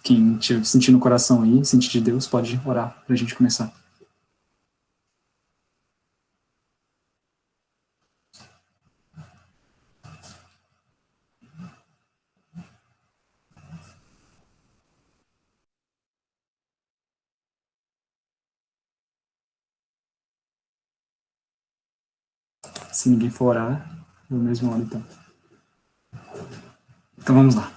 Quem sentir no coração aí, sentir de Deus, pode orar para a gente começar. Se ninguém for orar, eu mesmo oro então. Então vamos lá.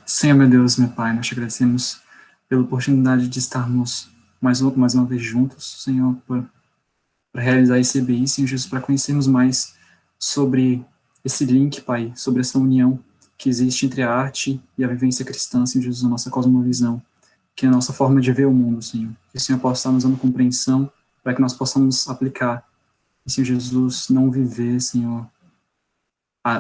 Senhor, meu Deus, meu Pai, nós te agradecemos pela oportunidade de estarmos mais uma vez juntos, Senhor, para realizar esse EBI, Senhor Jesus, para conhecermos mais sobre esse link, Pai, sobre essa união que existe entre a arte e a vivência cristã, Senhor Jesus, a nossa cosmovisão, que é a nossa forma de ver o mundo, Senhor. Que o Senhor possa estar nos dando compreensão para que nós possamos aplicar, e, Senhor Jesus, não viver, Senhor,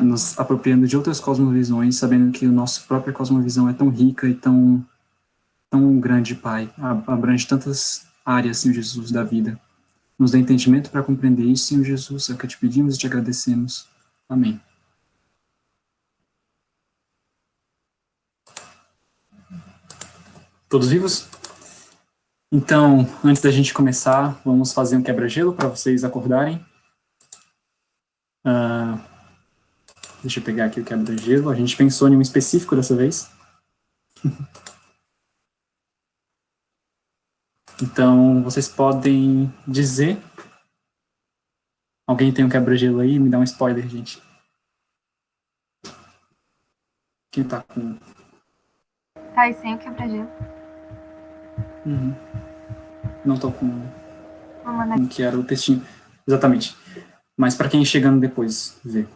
nos apropriando de outras cosmovisões, sabendo que a nossa própria cosmovisão é tão rica e tão grande, Pai, abrange tantas áreas, Senhor Jesus, da vida. Nos dê entendimento para compreender isso, Senhor Jesus, é o que te pedimos e te agradecemos. Amém. Todos vivos? Então, antes da gente começar, vamos fazer um quebra-gelo para vocês acordarem. Deixa eu pegar aqui o quebra-gelo. A gente pensou em um específico dessa vez. Então, vocês podem dizer. Alguém tem um quebra-gelo aí? Me dá um spoiler, gente. Quem tá com... Tá, e sem o quebra-gelo. Não tô com... Como que era o textinho. Exatamente. Mas para quem chegando depois ver.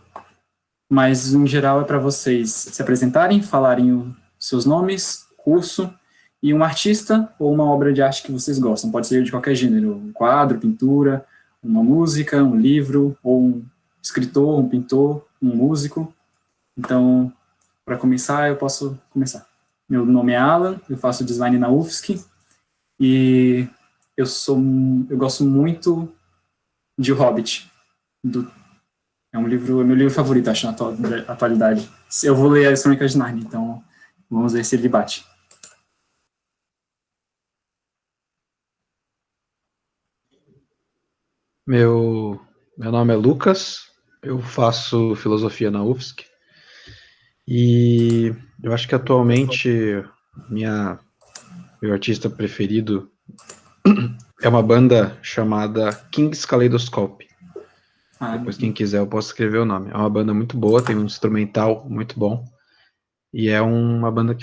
Mas, em geral, é para vocês se apresentarem, falarem os seus nomes, curso, e um artista ou uma obra de arte que vocês gostam. Pode ser de qualquer gênero, um quadro, pintura, uma música, um livro, ou um escritor, um pintor, um músico. Então, para começar, eu posso começar. Meu nome é Alan, eu faço design na UFSC, e eu gosto muito de O Hobbit, é um livro, é meu livro favorito, acho, na atualidade. Eu vou ler as Crônicas de Narnia, então vamos ver se ele bate. Meu nome é Lucas, eu faço filosofia na UFSC e eu acho que atualmente meu artista preferido é uma banda chamada King's Kaleidoscope. Depois, quem quiser, eu posso escrever o nome. É uma banda muito boa, tem um instrumental muito bom. E é uma banda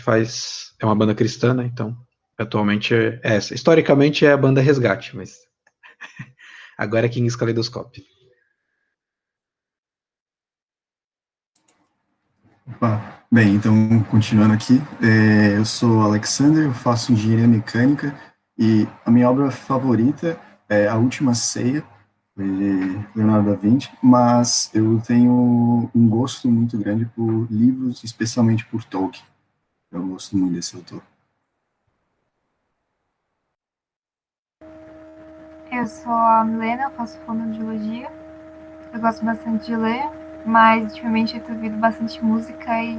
é uma banda cristã, né? Então, atualmente é essa. Historicamente é a banda Resgate, mas agora é King's Kaleidoscope. Opa. Bem, então, continuando aqui, eu sou Alexander, eu faço engenharia mecânica e a minha obra favorita é A Última Ceia, de Leonardo da Vinci, mas eu tenho um gosto muito grande por livros, especialmente por Tolkien. Eu gosto muito desse autor. Eu sou a Milena, eu faço fonoaudiologia. Eu gosto bastante de ler, mas ultimamente eu tenho ouvido bastante música e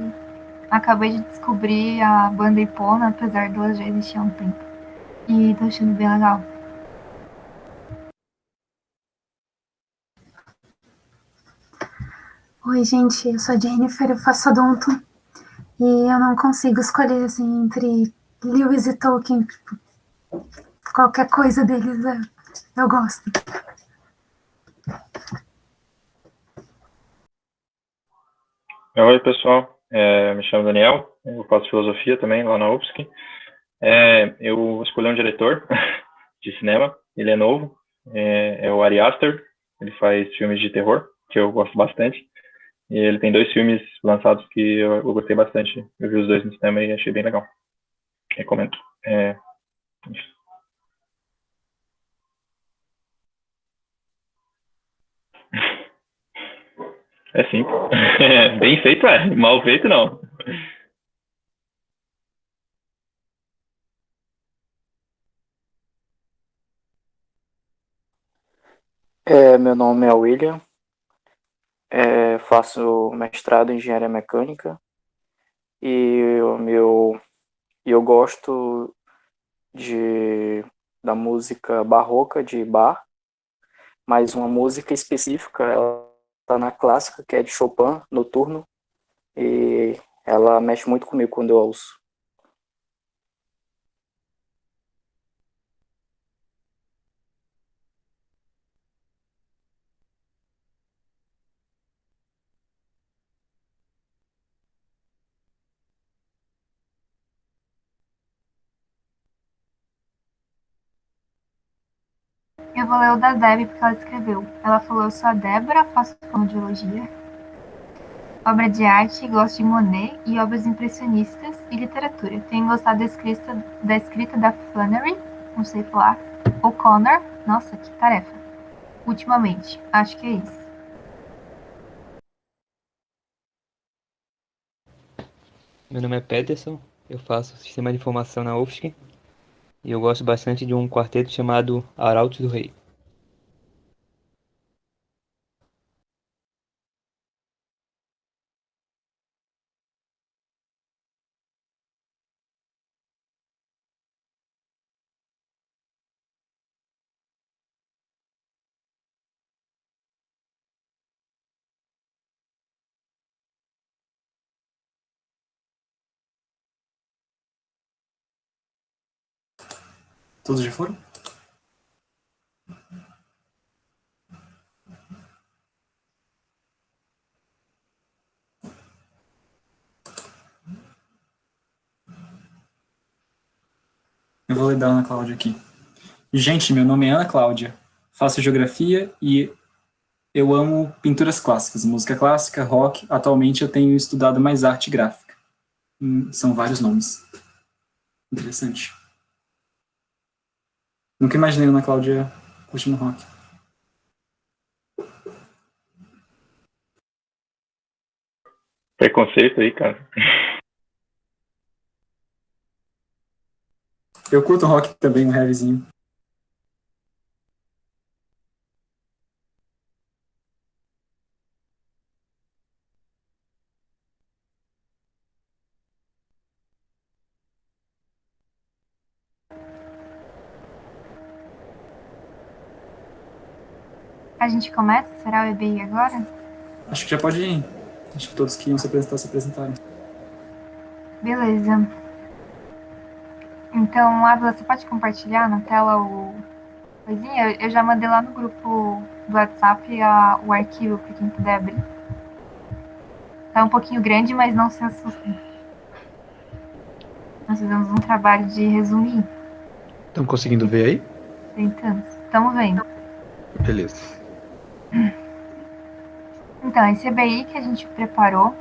acabei de descobrir a banda Ipona, apesar dela já existir há um tempo. E tô achando bem legal. Oi, gente, eu sou a Jennifer, eu faço odonto e eu não consigo escolher assim entre Lewis e Tolkien. Qualquer coisa deles eu gosto. Oi, pessoal. Me chamo Daniel, eu faço filosofia também lá na UFSC. Eu escolhi um diretor de cinema, ele é novo, é o Ari Aster, ele faz filmes de terror, que eu gosto bastante. E ele tem 2 filmes lançados que eu gostei bastante. Eu vi os 2 no cinema e achei bem legal. Recomendo. É simples. Bem feito, mal feito, não. Meu nome é William, faço mestrado em engenharia mecânica e e eu gosto da música barroca de Bach, mas uma música específica, ela tá na clássica, que é de Chopin, Noturno, e ela mexe muito comigo quando eu ouço. Eu vou ler o da Debbie porque ela escreveu. Ela falou: eu sou a Débora, faço fonoaudiologia, obra de arte, gosto de Monet e obras impressionistas e literatura. Tenho gostado da escrita da Flannery, não sei falar, O'Connor, nossa, que tarefa. Ultimamente, acho que é isso. Meu nome é Peterson, eu faço Sistema de Informação na UFSC e eu gosto bastante de um quarteto chamado Arautos do Rei. Todos já foram? Eu vou ler da Ana Cláudia aqui. Gente, meu nome é Ana Cláudia. Faço geografia e eu amo pinturas clássicas, música clássica, rock. Atualmente eu tenho estudado mais arte gráfica. São vários nomes. Interessante. Nunca imaginei Ana Cláudia curtindo rock. Preconceito aí, cara. Eu curto rock também, um heavyzinho. A gente começa? Será o EBI agora? Acho que já pode ir. Acho que todos que iam se apresentar se apresentaram. Beleza. Então, Ávila, você pode compartilhar na tela o coisinha? Eu já mandei lá no grupo do WhatsApp o arquivo para quem puder abrir. Tá um pouquinho grande, mas não se assustem. Nós fizemos um trabalho de resumir. Estão conseguindo ver aí? Tentando. Estamos vendo. Beleza. Então, esse EBI que a gente preparou,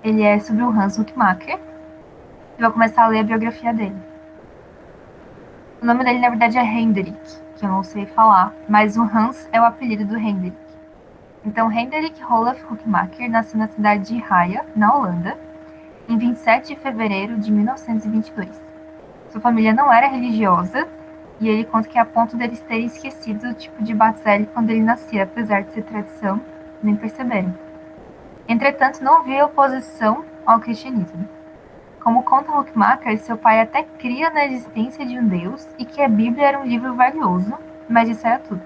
ele é sobre o Hans Huckmacher. Eu vou começar a ler a biografia dele. O nome dele, na verdade, é Hendrik, que eu não sei falar, mas o Hans é o apelido do Hendrik. Então, Hendrik Roelof Huckmacher nasceu na cidade de Haia, na Holanda, em 27 de fevereiro de 1922. Sua família não era religiosa, e ele conta que é a ponto deles terem esquecido o tipo de bactéria quando ele nascia, apesar de ser tradição, nem perceberam. Entretanto, não havia oposição ao cristianismo. Como conta Huckmacher, seu pai até cria na existência de um Deus e que a Bíblia era um livro valioso, mas isso era tudo.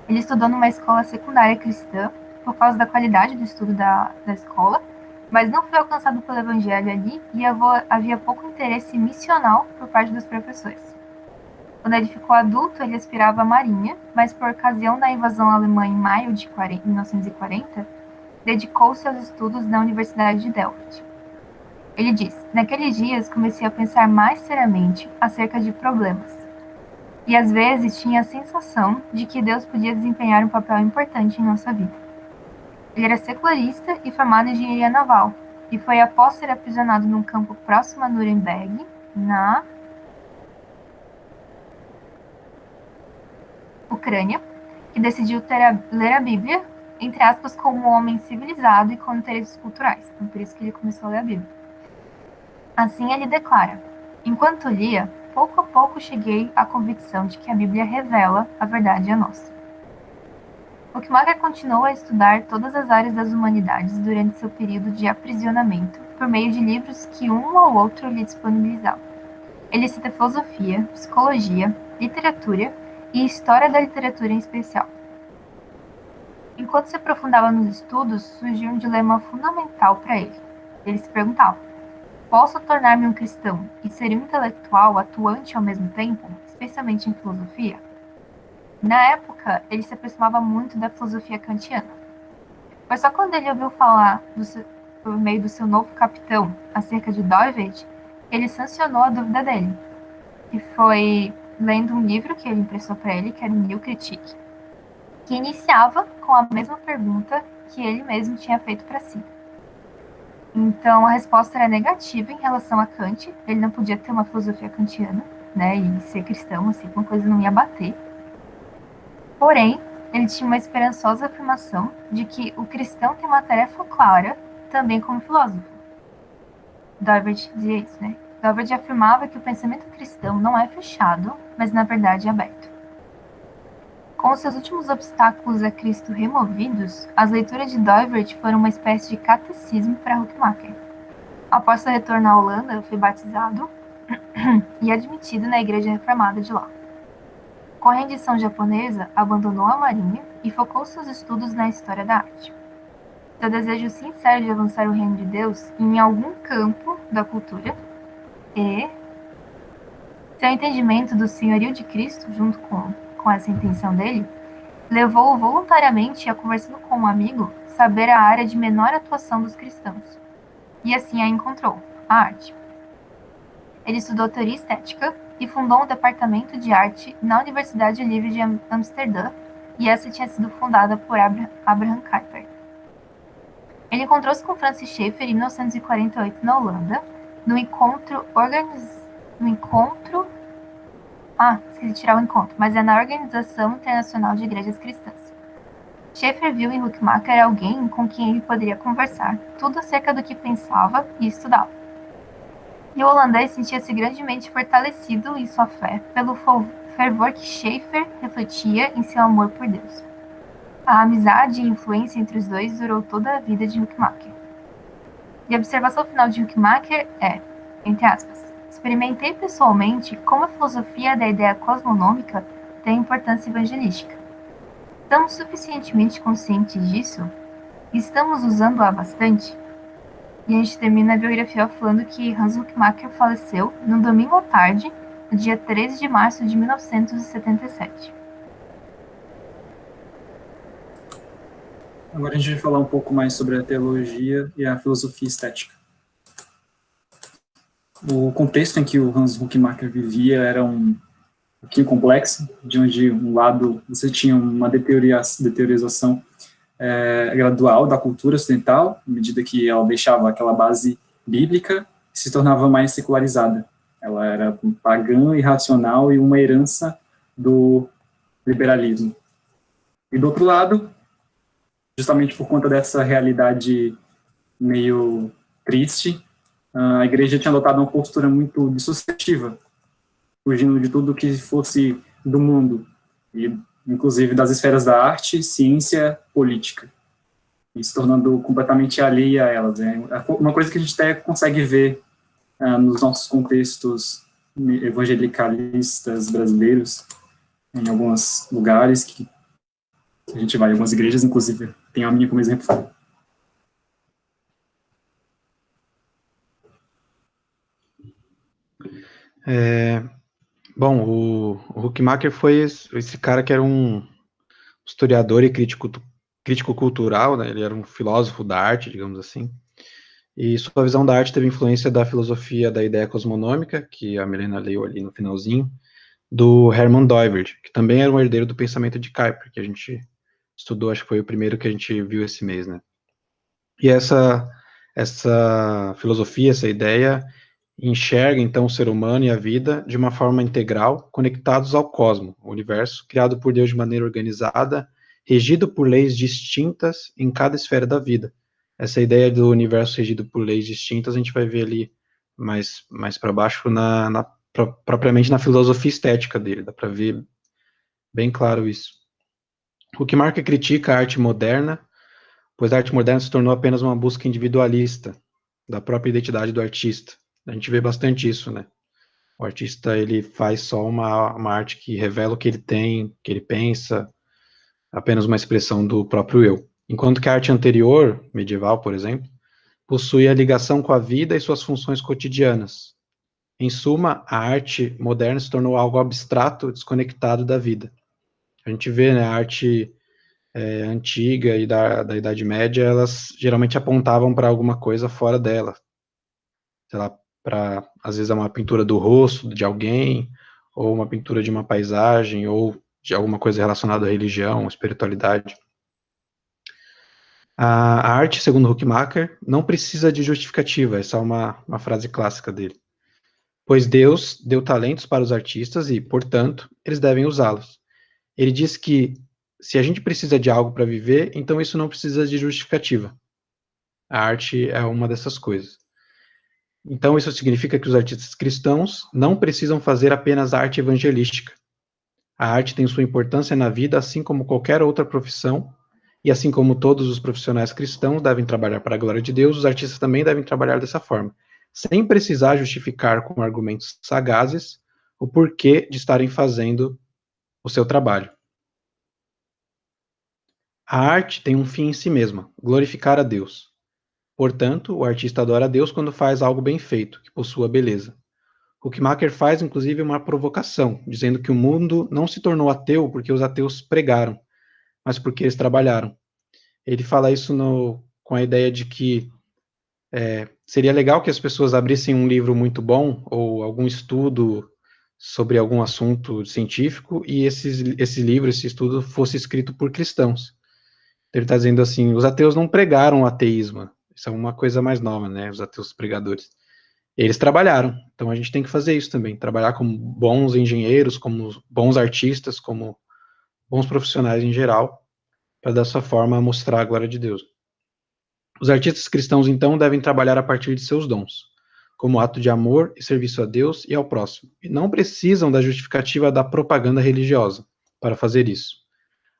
Ele estudou numa escola secundária cristã por causa da qualidade do estudo da escola, mas não foi alcançado pelo evangelho ali e havia pouco interesse missional por parte dos professores. Quando ele ficou adulto, ele aspirava à marinha, mas por ocasião da invasão alemã em maio de 1940, dedicou-se aos estudos na Universidade de Delft. Ele diz: naqueles dias comecei a pensar mais seriamente acerca de problemas. E às vezes tinha a sensação de que Deus podia desempenhar um papel importante em nossa vida. Ele era secularista e formado em engenharia naval, e foi após ser aprisionado num campo próximo a Nuremberg, na Ucrânia, que decidiu ler a Bíblia, entre aspas, como um homem civilizado e com interesses culturais. Então, por isso que ele começou a ler a Bíblia. Assim ele declara: enquanto lia, pouco a pouco cheguei à convicção de que a Bíblia revela a verdade a nós. Huckmacher continuou a estudar todas as áreas das humanidades durante seu período de aprisionamento, por meio de livros que um ou outro lhe disponibilizava. Ele cita filosofia, psicologia, literatura e história da literatura em especial. Enquanto se aprofundava nos estudos, surgiu um dilema fundamental para ele. Ele se perguntava: posso tornar-me um cristão e ser um intelectual atuante ao mesmo tempo, especialmente em filosofia? Na época, ele se aproximava muito da filosofia kantiana. Foi só quando ele ouviu falar, por meio do seu novo capitão, acerca de Doived, ele sancionou a dúvida dele. E foi lendo um livro que ele emprestou para ele, que era o New Critique, que iniciava com a mesma pergunta que ele mesmo tinha feito para si. Então, a resposta era negativa em relação a Kant. Ele não podia ter uma filosofia kantiana, né, e ser cristão, assim, uma coisa não ia bater. Porém, ele tinha uma esperançosa afirmação de que o cristão tem uma tarefa clara, também como filósofo. Doived dizia isso, né? Doived afirmava que o pensamento cristão não é fechado, mas na verdade é aberto. Com os seus últimos obstáculos a Cristo removidos, as leituras de Doived foram uma espécie de catecismo para Huckmacher. Após seu retorno à Holanda, foi batizado e admitido na Igreja Reformada de lá. Com a rendição japonesa, abandonou a marinha e focou seus estudos na história da arte. Seu desejo sincero de avançar o reino de Deus em algum campo da cultura e seu entendimento do senhorio de Cristo, junto com essa intenção dele, levou-o voluntariamente a, conversando com um amigo, saber a área de menor atuação dos cristãos. E assim a encontrou, a arte. Ele estudou teoria estética e fundou um departamento de arte na Universidade Livre de Amsterdã, e essa tinha sido fundada por Abraham Kuyper. Ele encontrou-se com Francis Schaeffer em 1948 na Holanda, esqueci de tirar o encontro, mas é na Organização Internacional de Igrejas Cristãs. Schaeffer viu em Huckmacher alguém com quem ele poderia conversar, tudo acerca do que pensava e estudava. E o holandês sentia-se grandemente fortalecido em sua fé pelo fervor que Schaeffer refletia em seu amor por Deus. A amizade e influência entre os dois durou toda a vida de Huckmacher. E a observação final de Huckmacher é, entre aspas, experimentei pessoalmente como a filosofia da ideia cosmonômica tem importância evangelística. Estamos suficientemente conscientes disso? Estamos usando-a bastante? E a gente termina a biografia falando que Hans Huckmacher faleceu no domingo à tarde, no dia 13 de março de 1977. Agora a gente vai falar um pouco mais sobre a teologia e a filosofia estética. O contexto em que o Hans Huckmacher vivia era um pouquinho complexo, de onde um lado você tinha uma deteriorização gradual da cultura ocidental, à medida que ela deixava aquela base bíblica e se tornava mais secularizada. Ela era pagã, irracional e uma herança do liberalismo. E do outro lado, justamente por conta dessa realidade meio triste, a igreja tinha adotado uma postura muito dissociativa, fugindo de tudo que fosse do mundo, e inclusive das esferas da arte, ciência, política, e se tornando completamente alheia a elas. É uma coisa que a gente até consegue ver nos nossos contextos evangelicalistas brasileiros, em alguns lugares que a gente vai, algumas igrejas, inclusive, tem a minha como exemplo. Bom, o Huckmacher foi esse cara que era um historiador e crítico cultural, né? Ele era um filósofo da arte, digamos assim, e sua visão da arte teve influência da filosofia da ideia cosmonômica, que a Milena leu ali no finalzinho, do Hermann Doivert, que também era um herdeiro do pensamento de Kuyper, que a gente estudou, acho que foi o primeiro que a gente viu esse mês, né? E essa filosofia, essa ideia, enxerga, então, o ser humano e a vida de uma forma integral, conectados ao cosmos, o universo, criado por Deus de maneira organizada, regido por leis distintas em cada esfera da vida. Essa ideia do universo regido por leis distintas, a gente vai ver ali mais para baixo, propriamente na filosofia estética dele, dá para ver bem claro isso. Huckmacher critica a arte moderna, pois a arte moderna se tornou apenas uma busca individualista da própria identidade do artista. A gente vê bastante isso, né? O artista, ele faz só uma arte que revela o que ele tem, que ele pensa, apenas uma expressão do próprio eu. Enquanto que a arte anterior, medieval, por exemplo, possui a ligação com a vida e suas funções cotidianas. Em suma, a arte moderna se tornou algo abstrato, desconectado da vida. A gente vê, né, a arte antiga e da Idade Média, elas geralmente apontavam para alguma coisa fora dela. Sei lá, às vezes é uma pintura do rosto de alguém, ou uma pintura de uma paisagem, ou de alguma coisa relacionada à religião, espiritualidade. A arte, segundo Huckmacher, não precisa de justificativa, essa é uma frase clássica dele. Pois Deus deu talentos para os artistas e, portanto, eles devem usá-los. Ele diz que se a gente precisa de algo para viver, então isso não precisa de justificativa. A arte é uma dessas coisas. Então isso significa que os artistas cristãos não precisam fazer apenas arte evangelística. A arte tem sua importância na vida, assim como qualquer outra profissão, e assim como todos os profissionais cristãos devem trabalhar para a glória de Deus, os artistas também devem trabalhar dessa forma, sem precisar justificar com argumentos sagazes o porquê de estarem fazendo o seu trabalho. A arte tem um fim em si mesma, glorificar a Deus. Portanto, o artista adora a Deus quando faz algo bem feito, que possua beleza. Huckmacher faz, inclusive, uma provocação, dizendo que o mundo não se tornou ateu porque os ateus pregaram, mas porque eles trabalharam. Ele fala isso com a ideia de que seria legal que as pessoas abrissem um livro muito bom, ou algum estudo sobre algum assunto científico, e esse livro, esse estudo, fosse escrito por cristãos. Ele está dizendo assim, os ateus não pregaram o ateísmo, isso é uma coisa mais nova, né, os ateus pregadores. Eles trabalharam, então a gente tem que fazer isso também, trabalhar como bons engenheiros, como bons artistas, como bons profissionais em geral, para dessa forma mostrar a glória de Deus. Os artistas cristãos, então, devem trabalhar a partir de seus dons, como ato de amor e serviço a Deus e ao próximo, e não precisam da justificativa da propaganda religiosa para fazer isso.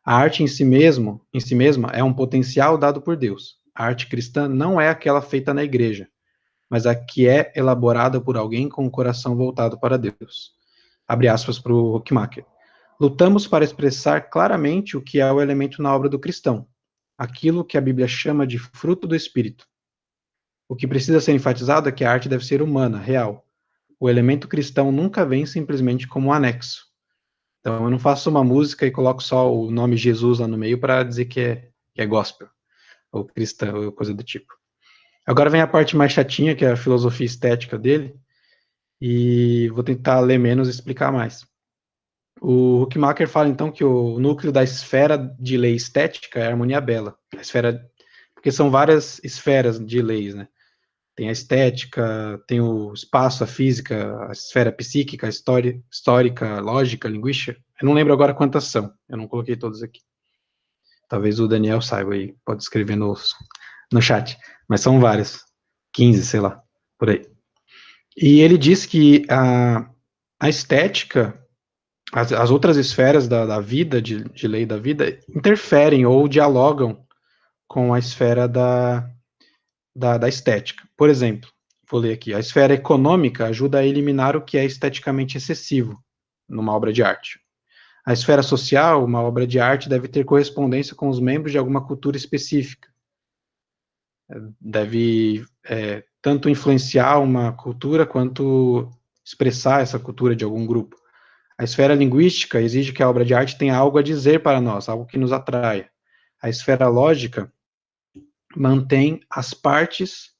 A arte em si mesma é um potencial dado por Deus. A arte cristã não é aquela feita na igreja, mas a que é elaborada por alguém com o coração voltado para Deus. Abre aspas para o Huckmacher. Lutamos para expressar claramente o que é o elemento na obra do cristão, aquilo que a Bíblia chama de fruto do Espírito. O que precisa ser enfatizado é que a arte deve ser humana, real. O elemento cristão nunca vem simplesmente como um anexo. Então, eu não faço uma música e coloco só o nome Jesus lá no meio para dizer que é gospel, ou cristã, ou coisa do tipo. Agora vem a parte mais chatinha, que é a filosofia estética dele, e vou tentar ler menos e explicar mais. O Huckmacher fala, então, que o núcleo da esfera de lei estética é a harmonia bela. A esfera, porque são várias esferas de leis, né? Tem a estética, tem o espaço, a física, a esfera psíquica, a histórica, a lógica, a linguística. Eu não lembro agora quantas são, eu não coloquei todas aqui. Talvez o Daniel saiba aí, pode escrever no chat. Mas são várias, 15, sei lá, por aí. E ele diz que a estética, as outras esferas da vida, de lei da vida, interferem ou dialogam com a esfera da estética. Por exemplo, vou ler aqui, a esfera econômica ajuda a eliminar o que é esteticamente excessivo numa obra de arte. A esfera social, uma obra de arte deve ter correspondência com os membros de alguma cultura específica. Deve tanto influenciar uma cultura, quanto expressar essa cultura de algum grupo. A esfera linguística exige que a obra de arte tenha algo a dizer para nós, algo que nos atraia. A esfera lógica mantém as partes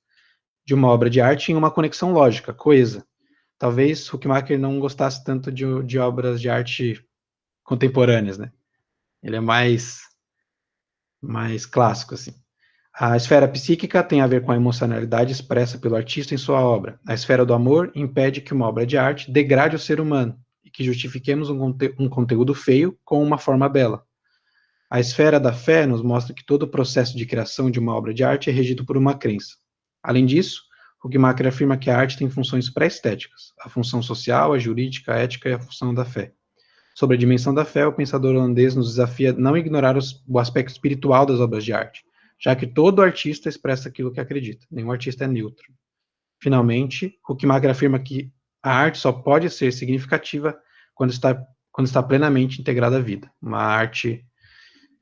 de uma obra de arte em uma conexão lógica, coesa. Talvez Huckmacher não gostasse tanto de obras de arte contemporâneas, né? Ele é mais clássico, assim. A esfera psíquica tem a ver com a emocionalidade expressa pelo artista em sua obra. A esfera do amor impede que uma obra de arte degrade o ser humano e que justifiquemos um conteúdo feio com uma forma bela. A esfera da fé nos mostra que todo o processo de criação de uma obra de arte é regido por uma crença. Além disso, Huckmacher afirma que a arte tem funções pré-estéticas, a função social, a jurídica, a ética e a função da fé. Sobre a dimensão da fé, o pensador holandês nos desafia a não ignorar o aspecto espiritual das obras de arte, já que todo artista expressa aquilo que acredita, nenhum artista é neutro. Finalmente, Huckmacher afirma que a arte só pode ser significativa quando está plenamente integrada à vida, uma arte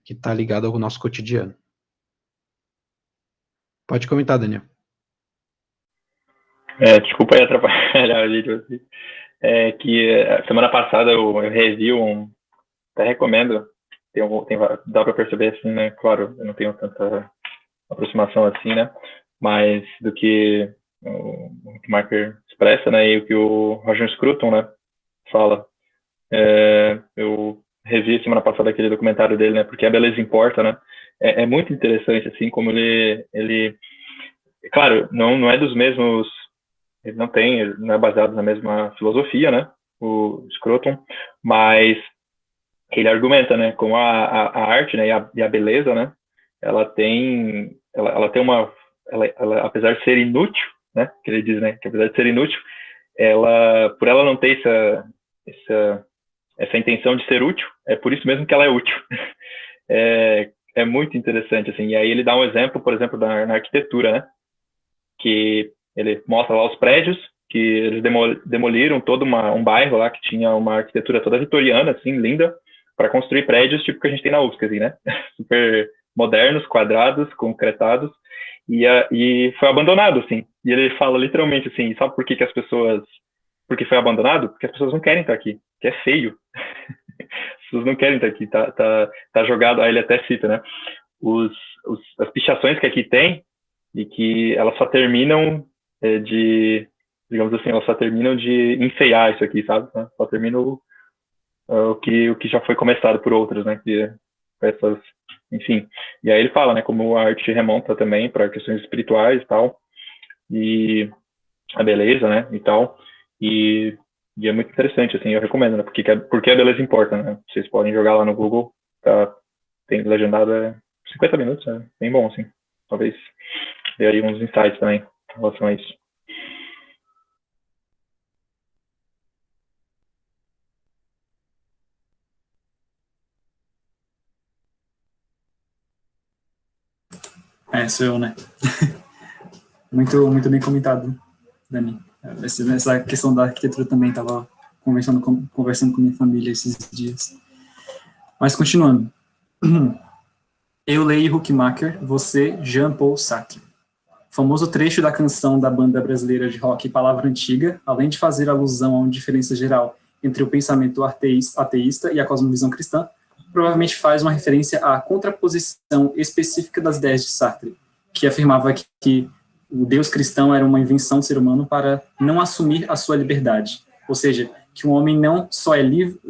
que está ligada ao nosso cotidiano. Pode comentar, Daniel. Desculpa aí atrapalhar, gente. Semana passada eu revi até recomendo, dá para perceber assim, né? Claro, eu não tenho tanta aproximação assim, né? Mas do que o Huckmacher expressa, né? E o que o Roger Scruton, né, fala. Eu revi semana passada aquele documentário dele, né? Porque a beleza importa, né? É muito interessante, assim, como ele claro, não é dos mesmos, ele não é baseado na mesma filosofia, né? O Scruton, mas ele argumenta, né? Como a arte, né? E a beleza, né? Ela tem ela, apesar de ser inútil, né? Que ele diz, né? Que apesar de ser inútil, por ela não ter essa intenção de ser útil, é por isso mesmo que ela é útil. É muito interessante, assim. E aí ele dá um exemplo, por exemplo, na arquitetura, né? Que ele mostra lá os prédios que eles demoliram todo um bairro lá que tinha uma arquitetura toda vitoriana, assim, linda, para construir prédios tipo que a gente tem na UFSC, assim, né? Super modernos, quadrados, concretados, e foi abandonado, assim. E ele fala literalmente assim, sabe por que porque foi abandonado? Porque as pessoas não querem estar aqui, que é feio. As pessoas não querem estar aqui, tá jogado, aí ele até cita, né? As pichações que aqui tem, e que elas só terminam digamos assim, elas só terminam de enfeiar isso aqui, sabe? Só terminam o que já foi começado por outros, né? Enfim. E aí ele fala, né? Como a arte remonta também para questões espirituais e tal, e a beleza, né? E tal, e é muito interessante, assim, eu recomendo, né? Porque a beleza importa, né? Vocês podem jogar lá no Google, tem legendado 50 minutos, é bem bom, assim. Talvez dê aí uns insights também em relação a isso. Sou eu, né? Muito bem comentado, Dani. Essa questão da arquitetura também estava conversando com minha família esses dias. Mas continuando. Eu leio Huckmacher, você, Jean-Paul Sartre. Famoso trecho da canção da banda brasileira de rock Palavra Antiga, além de fazer alusão a uma diferença geral entre o pensamento ateísta e a cosmovisão cristã, provavelmente faz uma referência à contraposição específica das ideias de Sartre, que afirmava que o Deus cristão era uma invenção do ser humano para não assumir a sua liberdade, ou seja, que o homem só é livre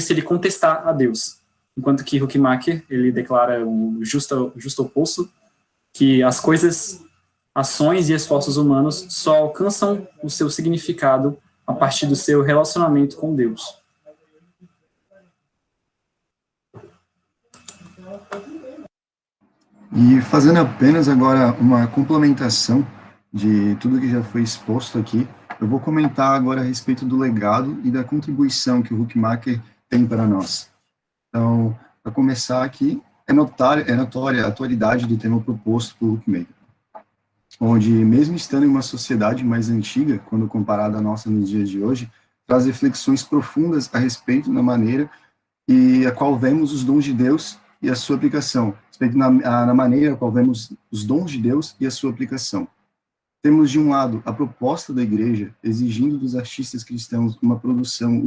se ele contestar a Deus, enquanto que Huckmacher ele declara o justo oposto, que as coisas, ações e esforços humanos só alcançam o seu significado a partir do seu relacionamento com Deus. E fazendo apenas agora uma complementação de tudo que já foi exposto aqui, eu vou comentar agora a respeito do legado e da contribuição que o Huckmacher tem para nós. Então, para começar aqui, é notória a atualidade do tema proposto por Huckmacher, onde, mesmo estando em uma sociedade mais antiga, quando comparada à nossa nos dias de hoje, traz reflexões profundas a respeito da maneira e a qual vemos os dons de Deus e a sua aplicação, respeito na maneira a qual vemos os dons de Deus e a sua aplicação. Temos, de um lado, a proposta da igreja, exigindo dos artistas cristãos uma produção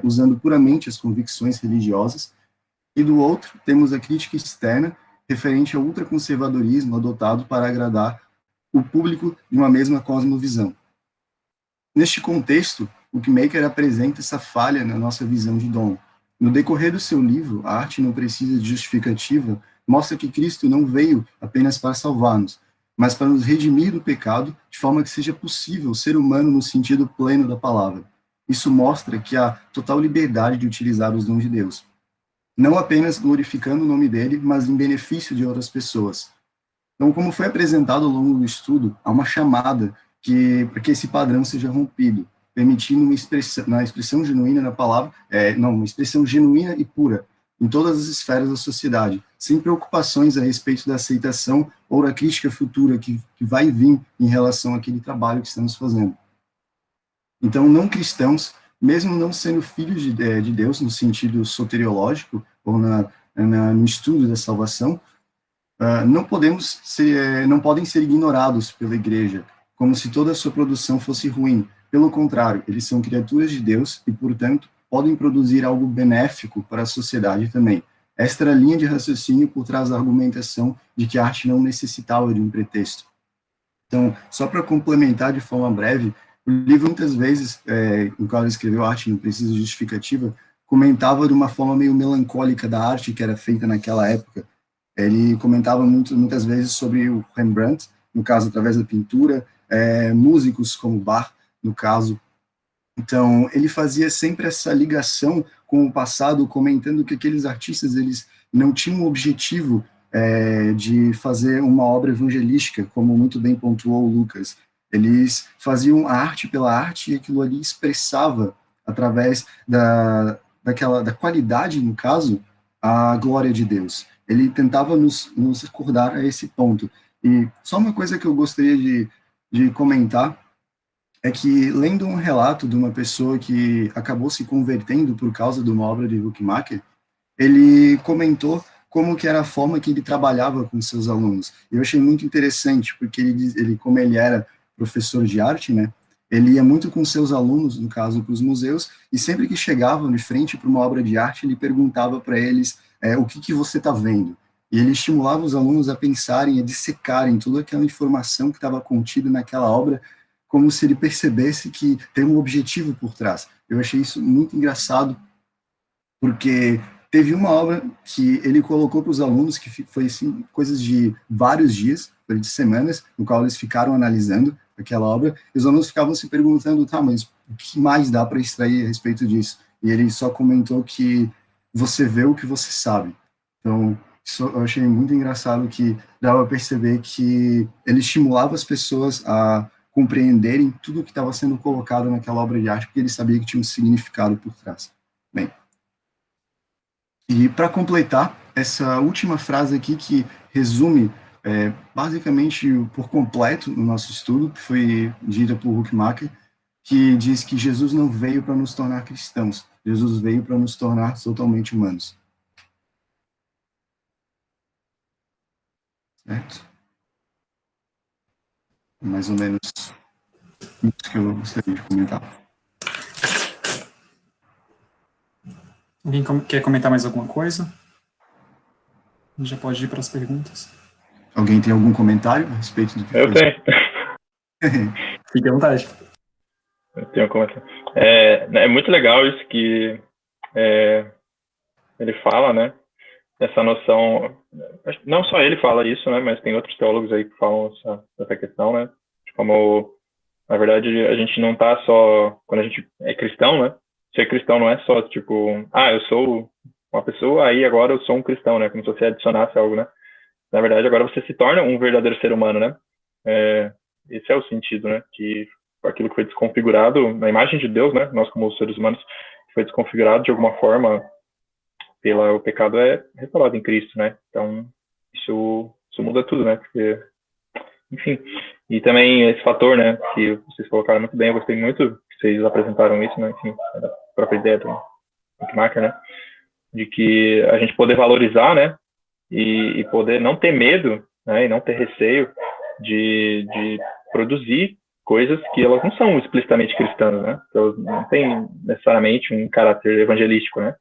usando puramente as convicções religiosas, e do outro, temos a crítica externa, referente ao ultraconservadorismo adotado para agradar o público de uma mesma cosmovisão. Neste contexto, o Huckmacher apresenta essa falha na nossa visão de dom. No decorrer do seu livro, A Arte Não Precisa de Justificativa, mostra que Cristo não veio apenas para salvar-nos, mas para nos redimir do pecado, de forma que seja possível ser humano no sentido pleno da palavra. Isso mostra que há total liberdade de utilizar os dons de Deus, não apenas glorificando o nome dele, mas em benefício de outras pessoas. Então, como foi apresentado ao longo do estudo, há uma chamada para que esse padrão seja rompido. permitindo na expressão genuína da palavra, uma expressão genuína e pura em todas as esferas da sociedade, sem preocupações a respeito da aceitação ou da crítica futura que vai vir em relação àquele trabalho que estamos fazendo. Então, não cristãos, mesmo não sendo filhos de Deus no sentido soteriológico ou no estudo da salvação, não podem ser ignorados pela igreja, como se toda a sua produção fosse ruim. Pelo contrário, eles são criaturas de Deus e, portanto, podem produzir algo benéfico para a sociedade também. Esta era a linha de raciocínio por trás da argumentação de que a arte não necessitava de um pretexto. Então, só para complementar de forma breve, o livro muitas vezes, no qual ele escreveu Arte Não Precisa de Justificativa, comentava de uma forma meio melancólica da arte que era feita naquela época. Ele comentava muitas vezes sobre o Rembrandt, no caso, através da pintura, músicos como Bach, no caso. Então, ele fazia sempre essa ligação com o passado, comentando que aqueles artistas, eles não tinham o objetivo de fazer uma obra evangelística, como muito bem pontuou o Lucas. Eles faziam a arte pela arte e aquilo ali expressava, através da qualidade, no caso, a glória de Deus. Ele tentava nos recordar a esse ponto. E só uma coisa que eu gostaria de comentar é que, lendo um relato de uma pessoa que acabou se convertendo por causa de uma obra de Huckmacher, ele comentou como que era a forma que ele trabalhava com seus alunos. Eu achei muito interessante, porque como ele era professor de arte, né, ele ia muito com seus alunos, no caso, para os museus, e sempre que chegavam de frente para uma obra de arte, ele perguntava para eles o que você está vendo. E ele estimulava os alunos a pensarem, a dissecarem toda aquela informação que estava contida naquela obra, como se ele percebesse que tem um objetivo por trás. Eu achei isso muito engraçado, porque teve uma obra que ele colocou para os alunos, que foi assim, coisas de vários dias, foi de semanas, no qual eles ficaram analisando aquela obra, e os alunos ficavam se perguntando, tá, mas o que mais dá para extrair a respeito disso? E ele só comentou que você vê o que você sabe. Então, isso eu achei muito engraçado, que dava a perceber que ele estimulava as pessoas a compreenderem tudo o que estava sendo colocado naquela obra de arte, porque ele sabia que tinha um significado por trás. Bem, e para completar, essa última frase aqui que resume basicamente por completo o nosso estudo, que foi dita por Huckmacher, que diz que Jesus não veio para nos tornar cristãos, Jesus veio para nos tornar totalmente humanos. Certo? Mais ou menos isso que eu gostaria de comentar. Alguém quer comentar mais alguma coisa? Já pode ir para as perguntas. Alguém tem algum comentário a respeito do que eu tenho. Fique à vontade. Eu tenho um comentário. É muito legal isso que ele fala, né? Essa noção, não só ele fala isso, né? Mas tem outros teólogos aí que falam essa questão, né? Como, na verdade, a gente não tá só, quando a gente é cristão, né? Ser cristão não é só, tipo, eu sou uma pessoa, aí agora eu sou um cristão, né? Como se você adicionasse algo, né? Na verdade, agora você se torna um verdadeiro ser humano, né? Esse é o sentido, né? Que aquilo que foi desconfigurado na imagem de Deus, né? Nós, como seres humanos, foi desconfigurado de alguma forma pelo pecado, é restaurado em Cristo, né? Então, isso muda tudo, né? Porque, enfim. E também esse fator, né? Que vocês colocaram muito bem, eu gostei muito que vocês apresentaram isso, né? Enfim, a própria ideia do Huckmacher, né? De que a gente poder valorizar, né? E poder não ter medo, né? E não ter receio de produzir coisas que elas não são explicitamente cristãs, né? Elas não têm necessariamente um caráter evangelístico, né?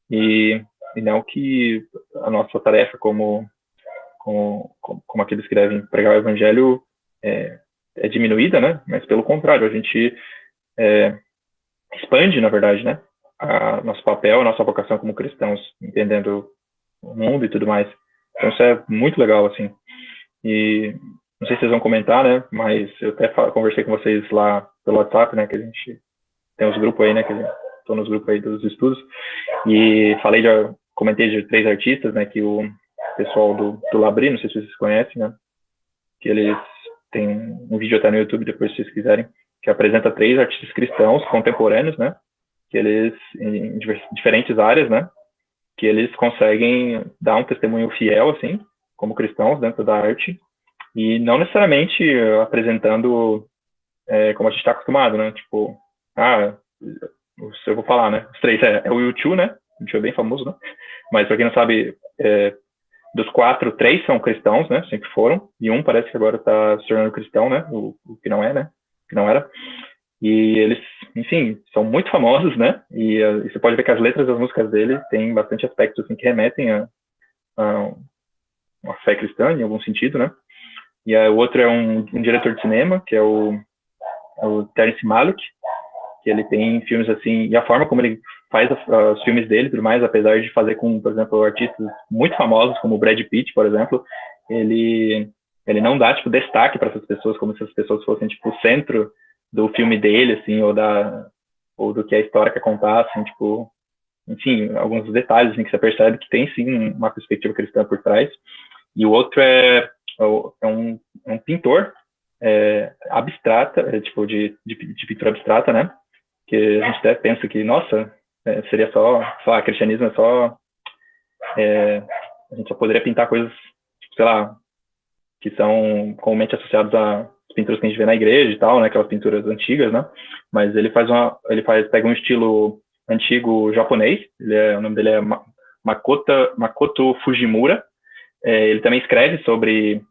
E não que a nossa tarefa como aqueles que devem pregar o evangelho é diminuída, né? Mas pelo contrário, a gente expande, na verdade, né? Nosso papel, a nossa vocação como cristãos, entendendo o mundo e tudo mais. Então isso é muito legal, assim. E não sei se vocês vão comentar, né? Mas eu até conversei com vocês lá pelo WhatsApp, né? Que a gente tem os grupos aí, né? Que estou nos grupos aí dos estudos. E comentei de 3 artistas, né? Que o pessoal do Labri, não sei se vocês conhecem, né? Que eles têm um vídeo até no YouTube, depois se vocês quiserem, que apresenta 3 artistas cristãos contemporâneos, né? Que eles, em diferentes áreas, né? Que eles conseguem dar um testemunho fiel, assim, como cristãos dentro da arte, e não necessariamente apresentando como a gente está acostumado, né? Tipo, eu vou falar, né? Os 3 é o U2, né? O U2 é bem famoso, né? Mas para quem não sabe, dos 4, 3 são cristãos, né? Sempre foram, e um parece que agora está se tornando cristão, né? O que não é, né? O que não era. E eles, enfim, são muito famosos, né? E você pode ver que as letras das músicas dele têm bastante aspectos assim, que remetem a uma fé cristã, em algum sentido, né? E o outro é um diretor de cinema, que é o Terence Malick, que ele tem filmes assim, e a forma como ele faz os filmes dele e tudo mais, apesar de fazer com, por exemplo, artistas muito famosos, como o Brad Pitt, por exemplo, ele não dá, tipo, destaque para essas pessoas, como se as pessoas fossem, tipo, o centro do filme dele, assim, ou do que a história quer contar, assim, tipo, enfim, alguns detalhes, assim, que você percebe que tem, sim, uma perspectiva cristã por trás. E o outro é um pintor abstrata, tipo, de pintura abstrata, né? Que a gente até pensa que, nossa, seria só, sei lá, cristianismo é só, a gente só poderia pintar coisas, tipo, sei lá, que são comumente associadas a pinturas que a gente vê na igreja e tal, né, aquelas pinturas antigas, né, mas ele pega um estilo antigo japonês, o nome dele é Makoto Fujimura. Ele também escreve sobre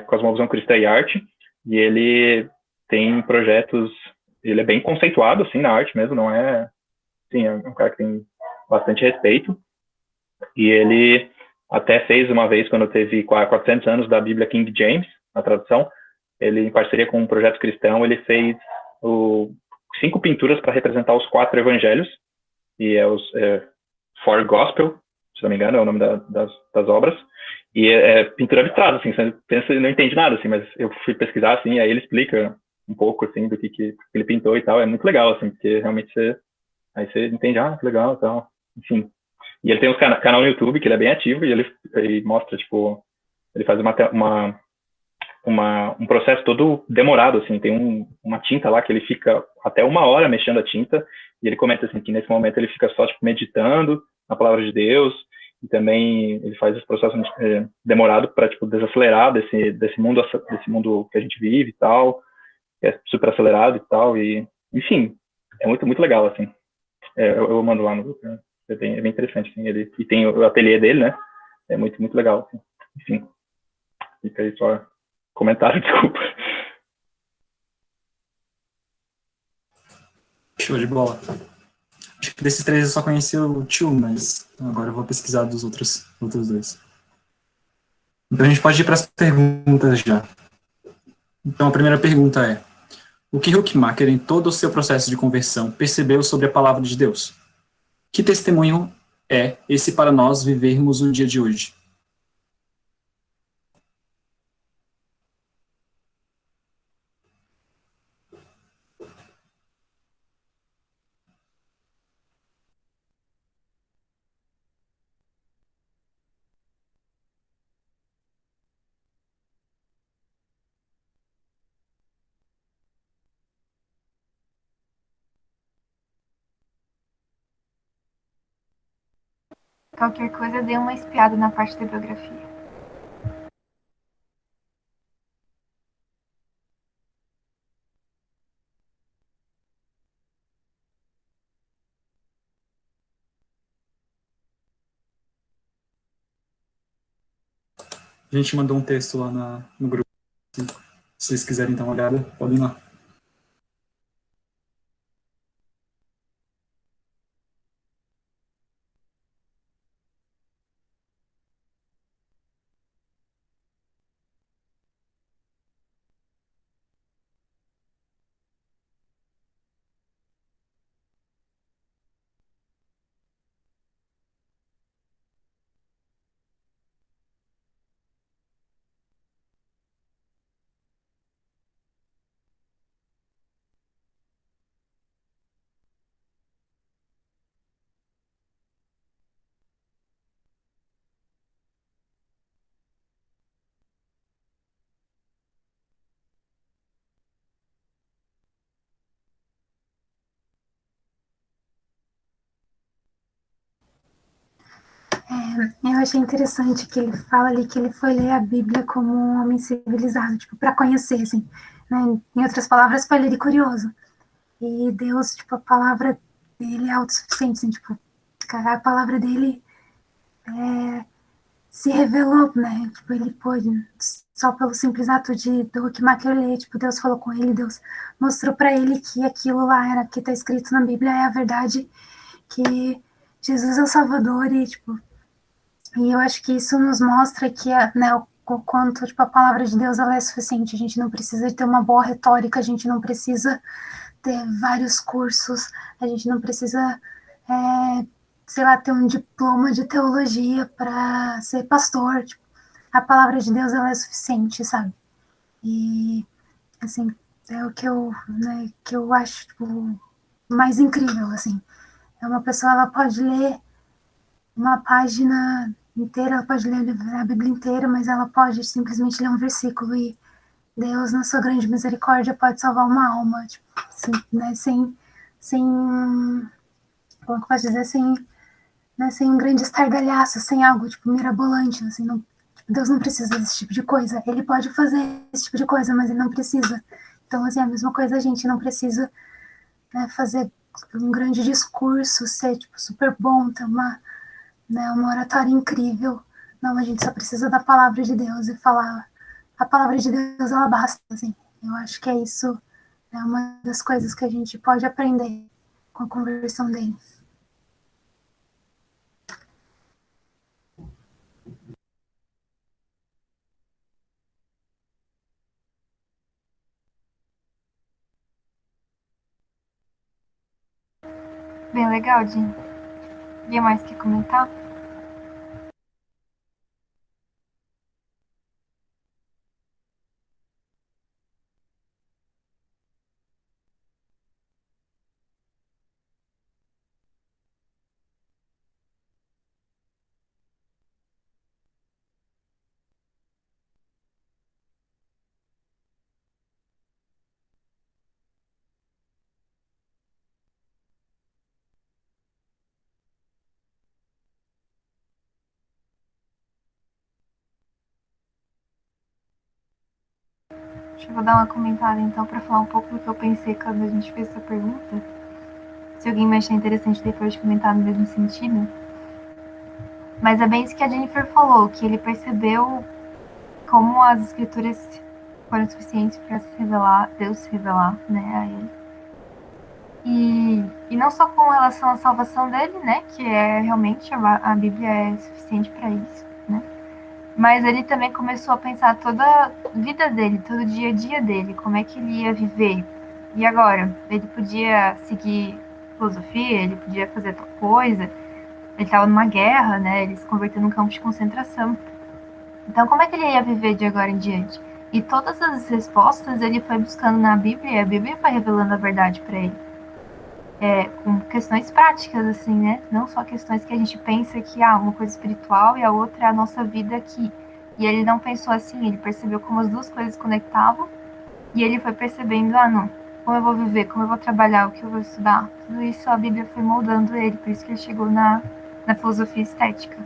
cosmovisão cristã e arte, e ele tem projetos, ele é bem conceituado, assim, na arte mesmo, não é, assim, é um cara que tem bastante respeito, e ele até fez uma vez, quando teve 400 anos da Bíblia King James, a tradução, ele, em parceria com um projeto cristão, ele fez 5 pinturas para representar os 4 evangelhos, e os Four Gospel, se não me engano, é o nome das obras, e é pintura abstrata, assim, você pensa e não entende nada, assim, mas eu fui pesquisar, assim, aí ele explica um pouco, assim, do que ele pintou e tal, é muito legal, assim, porque realmente aí você entende, que legal e tal, enfim. E ele tem um canal no YouTube que ele é bem ativo e ele mostra, tipo, ele faz um processo todo demorado, assim, tem uma tinta lá que ele fica até 1 hora mexendo a tinta, e ele comenta, assim, que nesse momento ele fica só, tipo, meditando na palavra de Deus, e também ele faz esse processo demorado para, tipo, desacelerar desse mundo que a gente vive e tal, que é super acelerado e tal, e, enfim, é muito, muito legal, assim. Eu mando lá no grupo, né? É bem interessante, assim, e tem o ateliê dele, né? É muito, muito legal, assim. Enfim, fica aí só comentário, desculpa. Show de bola. Acho que desses 3 eu só conheci o Tio, mas agora eu vou pesquisar dos outros 2. Então a gente pode ir para as perguntas já. Então a primeira pergunta é: o que Huckmacher, em todo o seu processo de conversão, percebeu sobre a palavra de Deus? Que testemunho é esse para nós vivermos o dia de hoje? Qualquer coisa, dê uma espiada na parte da biografia. A gente mandou um texto lá no grupo. Se vocês quiserem dar uma olhada, podem ir lá. eu achei interessante que ele fala ali que ele foi ler a Bíblia como um homem civilizado, tipo, para conhecer, assim, né? Em outras palavras, foi ler de curioso. E Deus, tipo, a palavra dele é autossuficiente, assim, tipo, a palavra dele se revelou, né? Tipo, ele pôde, só pelo simples ato do que ler, tipo, Deus falou com ele, Deus mostrou para ele que aquilo lá era que está escrito na Bíblia é a verdade, que Jesus é o Salvador e, tipo, e eu acho que isso nos mostra que, né, o quanto, tipo, a palavra de Deus ela é suficiente. A gente não precisa ter uma boa retórica, a gente não precisa ter vários cursos, a gente não precisa, sei lá, ter um diploma de teologia para ser pastor. Tipo, a palavra de Deus ela é suficiente, sabe? E, assim, é o que que eu acho, tipo, mais incrível, assim. É uma pessoa, ela pode ler uma página inteira, ela pode ler a Bíblia inteira, mas ela pode simplesmente ler um versículo e Deus, na sua grande misericórdia, pode salvar uma alma, tipo, assim, né, sem, como eu posso dizer, sem um grande estardalhaço, sem algo, tipo, mirabolante, assim, não, tipo, Deus não precisa desse tipo de coisa, Ele pode fazer esse tipo de coisa, mas Ele não precisa. Então, assim, a mesma coisa a gente não precisa, né, fazer um grande discurso, ser, tipo, super bom, ter uma oratória incrível. Não, a gente só precisa da palavra de Deus e falar. A palavra de Deus, ela basta, assim. Eu acho que é isso, é uma das coisas que a gente pode aprender com a conversão dele. Bem legal, Jim. Alguém mais quer comentar? Deixa eu dar uma comentada então para falar um pouco do que eu pensei quando a gente fez essa pergunta. Se alguém me achar interessante depois de comentar no mesmo sentido. Mas é bem isso que a Jennifer falou, que ele percebeu como as escrituras foram suficientes para se revelar, Deus se revelar, né, a ele. E não só com relação à salvação dele, né, que é realmente a Bíblia é suficiente para isso, né, mas ele também começou a pensar toda a vida dele, todo o dia a dia dele, como é que ele ia viver. E agora? Ele podia seguir filosofia, ele podia fazer tal coisa, ele estava numa guerra, né, ele se converteu num campo de concentração. Então, como é que ele ia viver de agora em diante? E todas as respostas ele foi buscando na Bíblia, e a Bíblia foi revelando a verdade para ele. Com questões práticas, assim, né? Não só questões que a gente pensa que uma coisa espiritual e a outra é a nossa vida aqui. E ele não pensou assim, ele percebeu como as duas coisas conectavam e ele foi percebendo, não, como eu vou viver, como eu vou trabalhar, o que eu vou estudar. Tudo isso a Bíblia foi moldando ele, por isso que ele chegou na filosofia estética.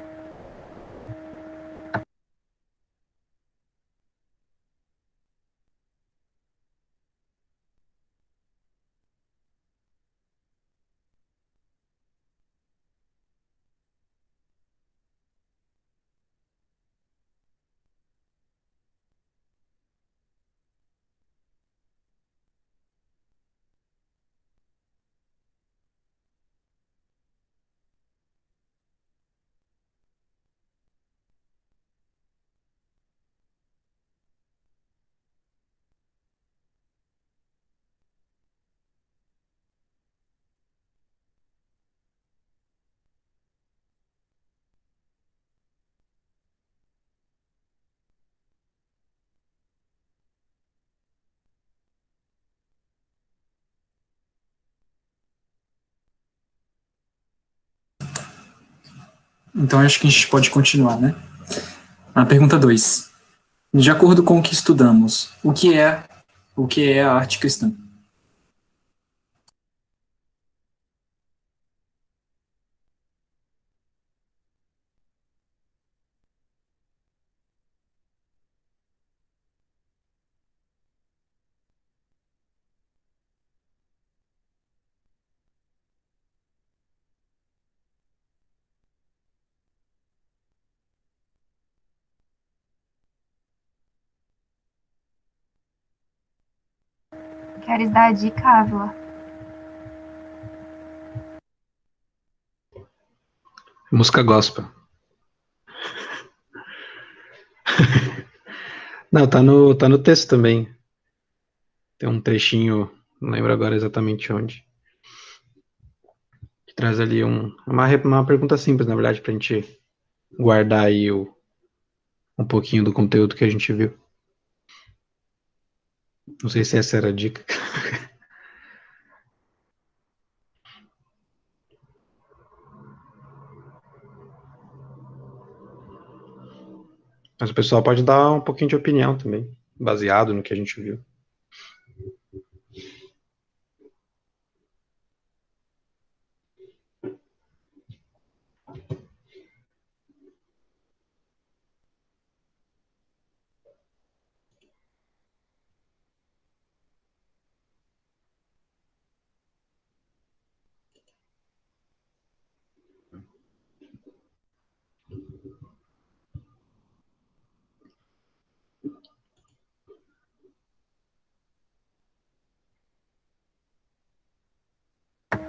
Então, acho que a gente pode continuar, né? A pergunta 2. De acordo com o que estudamos, o que é a arte cristã? Queres dar a dica, Ávila? Música gospel. Não, tá no texto também. Tem um trechinho, não lembro agora exatamente onde, que traz ali uma pergunta simples, na verdade, pra gente guardar aí um pouquinho do conteúdo que a gente viu. Não sei se essa era a dica. Mas o pessoal pode dar um pouquinho de opinião também, baseado no que a gente viu.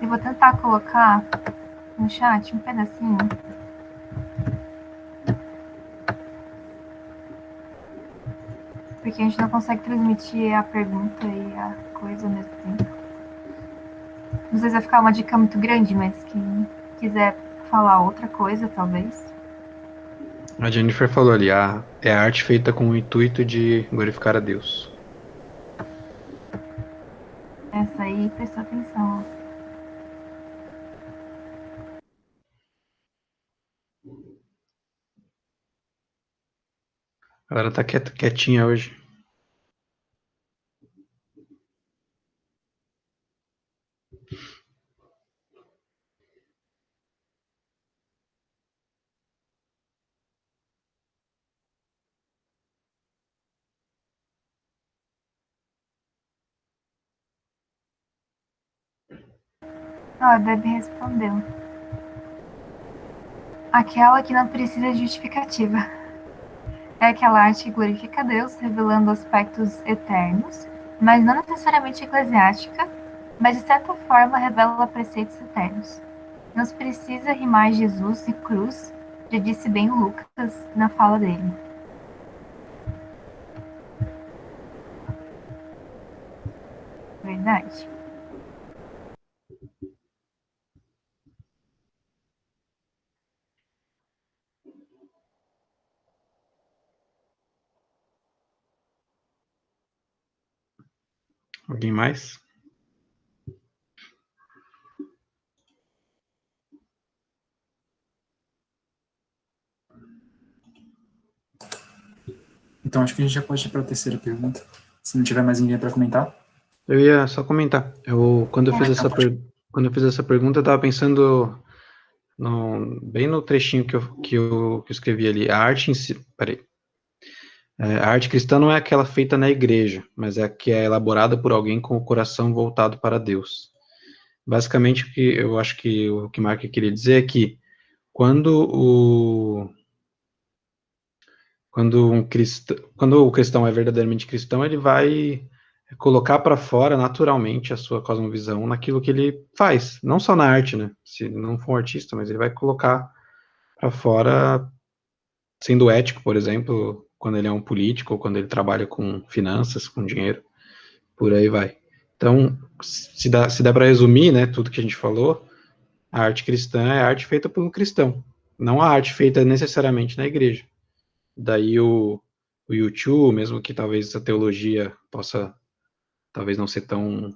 Eu vou tentar colocar no chat um pedacinho. Porque a gente não consegue transmitir a pergunta e a coisa ao mesmo tempo. Não sei se vai ficar uma dica muito grande, mas quem quiser falar outra coisa, talvez. A Jennifer falou ali, é a arte feita com o intuito de glorificar a Deus. Essa aí, prestou atenção. A galera tá quietinha hoje. A Debbie respondeu. Aquela que não precisa de justificativa. É aquela arte que glorifica a Deus, revelando aspectos eternos, mas não necessariamente eclesiástica, mas de certa forma revela preceitos eternos. Não se precisa rimar Jesus e cruz, já disse bem Lucas na fala dele. Verdade. Alguém mais? Então acho que a gente já pode ir para a terceira pergunta. Se não tiver mais ninguém para comentar. Eu ia só comentar. Quando eu fiz essa pergunta, eu estava pensando bem no trechinho que eu escrevi ali. A arte em si. Peraí. A arte cristã não é aquela feita na igreja, mas é a que é elaborada por alguém com o coração voltado para Deus. Basicamente, eu acho que o que Mark queria dizer é que quando o cristão é verdadeiramente cristão, ele vai colocar para fora naturalmente a sua cosmovisão naquilo que ele faz, não só na arte, né? Se ele não for um artista, mas ele vai colocar para fora, sendo ético, por exemplo, quando ele é um político, ou quando ele trabalha com finanças, com dinheiro, por aí vai. Então, se der para resumir, né, tudo que a gente falou, a arte cristã é a arte feita por um cristão, não a arte feita necessariamente na igreja. Daí o U2, mesmo que talvez a teologia possa talvez não ser tão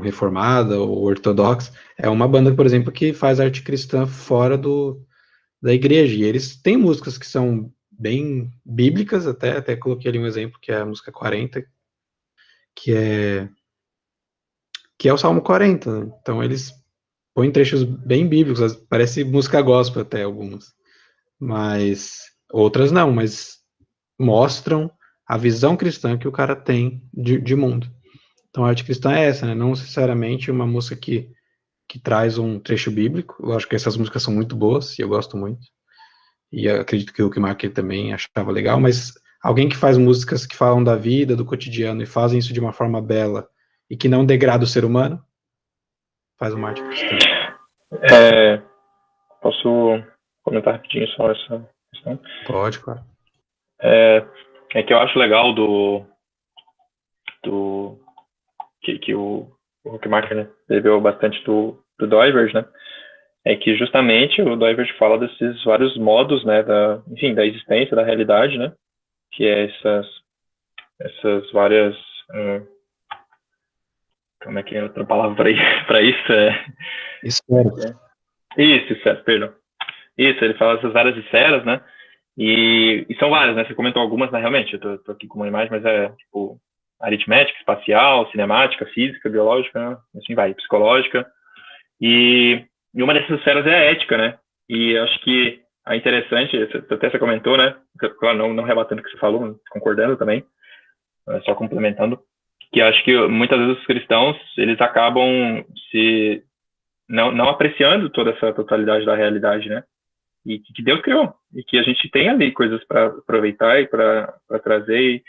reformada ou ortodoxa, é uma banda, por exemplo, que faz arte cristã fora da igreja, e eles têm músicas que são bem bíblicas, até coloquei ali um exemplo, que é a música 40, que é o Salmo 40, né? Então eles põem trechos bem bíblicos, parece música gospel até algumas, mas outras não, mas mostram a visão cristã que o cara tem de mundo. Então a arte cristã é essa, né? Não necessariamente uma música que traz um trecho bíblico. Lógico que essas músicas são muito boas, e eu gosto muito. E eu acredito que o Mark também achava legal, mas Alguém que faz músicas que falam da vida, do cotidiano, e fazem isso de uma forma bela, e que não degrada o ser humano, faz uma arte cristã. Posso comentar rapidinho só essa questão? Pode, claro. É que eu acho legal que o Huckmacher, né, bebeu bastante do Doivert, né, é que justamente o Doivert fala desses vários modos, né, da existência, da realidade, né, que é essas várias, como é que é outra palavra para isso? Esferas. Isso, perdão. Isso, ele fala dessas várias esferas, né, e são várias, né, você comentou algumas, né, realmente, eu tô aqui com uma imagem, mas é, tipo, aritmética, espacial, cinemática, física, biológica, né, assim vai, psicológica, e uma dessas esferas é a ética, né, e acho que é interessante, até você comentou, né, claro, não rebatendo o que você falou, concordando também, só complementando, que acho que muitas vezes os cristãos, eles acabam não apreciando toda essa totalidade da realidade, né, e que Deus criou, e que a gente tem ali coisas para aproveitar e para trazer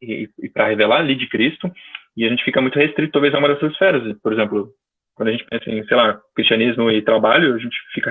e para revelar ali de Cristo, e a gente fica muito restrito talvez a uma dessas esferas. Por exemplo, quando a gente pensa em, sei lá, cristianismo e trabalho, a gente fica